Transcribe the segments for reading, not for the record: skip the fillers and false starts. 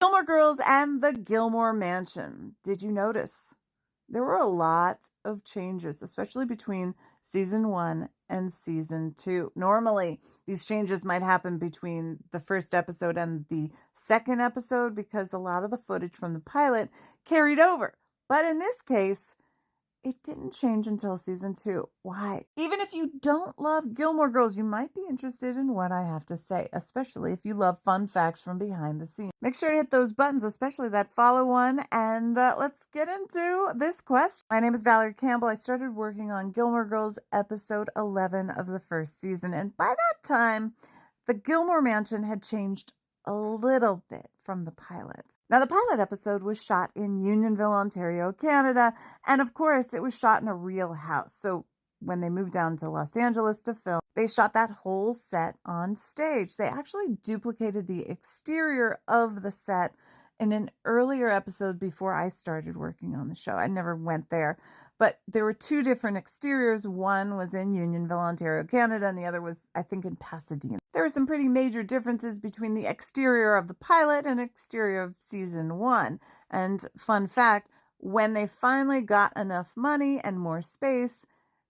Gilmore Girls and the Gilmore Mansion. Did you notice? There were a lot of changes, especially between season 1 and season 2. Normally, these changes might happen between the first episode and the second episode because a lot of the footage from the pilot carried over. But in this case, it didn't change until season 2. Why? Even if you don't love Gilmore Girls, you might be interested in what I have to say, especially if you love fun facts from behind the scenes. Make sure to hit those buttons, especially that follow one, and let's get into this question. My name is Valerie Campbell. I started working on Gilmore Girls episode 11 of the first season, and by that time, the Gilmore Mansion had changed a little bit from the pilot. Now, the pilot episode was shot in Unionville, Ontario, Canada, and of course, it was shot in a real house. So when they moved down to Los Angeles to film, they shot that whole set on stage. They actually duplicated the exterior of the set in an earlier episode before I started working on the show. I never went there, but there were two different exteriors. One was in Unionville, Ontario, Canada, and the other was, I think, in Pasadena. There were some pretty major differences between the exterior of the pilot and exterior of season 1. And fun fact, when they finally got enough money and more space,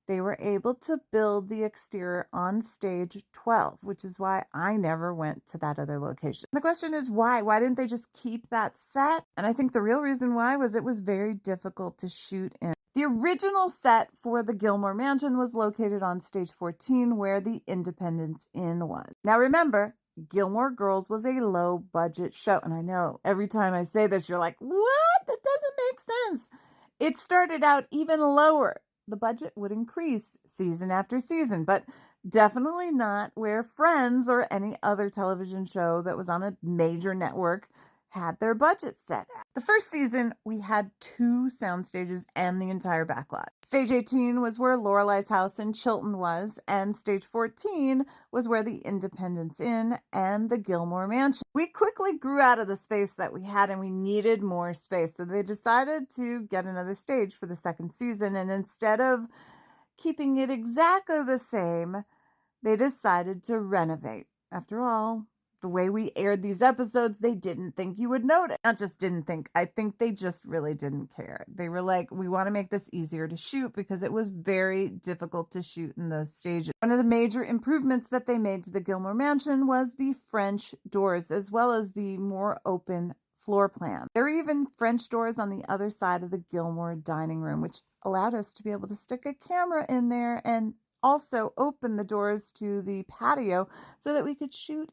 they were able to build the exterior on stage 12, which is why I never went to that other location. The question is why? Why didn't they just keep that set? And I think the real reason why was it was very difficult to shoot in. The original set for the Gilmore Mansion was located on stage 14 where the Independence Inn was. Now remember, Gilmore Girls was a low budget show. And I know every time I say this, you're like, what? That doesn't make sense. It started out even lower. The budget would increase season after season, but definitely not where Friends or any other television show that was on a major network had their budget set at. The first season, we had 2 sound stages and the entire backlot. Stage 18 was where Lorelai's house in Chilton was, and stage 14 was where the Independence Inn and the Gilmore Mansion. We quickly grew out of the space that we had and we needed more space, so they decided to get another stage for the second season, and instead of keeping it exactly the same, they decided to renovate. After all, the way we aired these episodes, they didn't think you would notice. Not just didn't think, I think they just really didn't care. They were like, we want to make this easier to shoot because it was very difficult to shoot in those stages. One of the major improvements that they made to the Gilmore Mansion was the French doors, as well as the more open floor plan. There were even French doors on the other side of the Gilmore dining room, which allowed us to be able to stick a camera in there and also open the doors to the patio so that we could shoot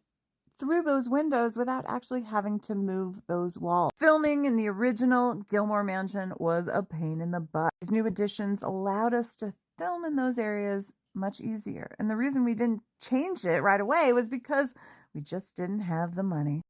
through those windows without actually having to move those walls. Filming in the original Gilmore Mansion was a pain in the butt. These new additions allowed us to film in those areas much easier. And the reason we didn't change it right away was because we just didn't have the money.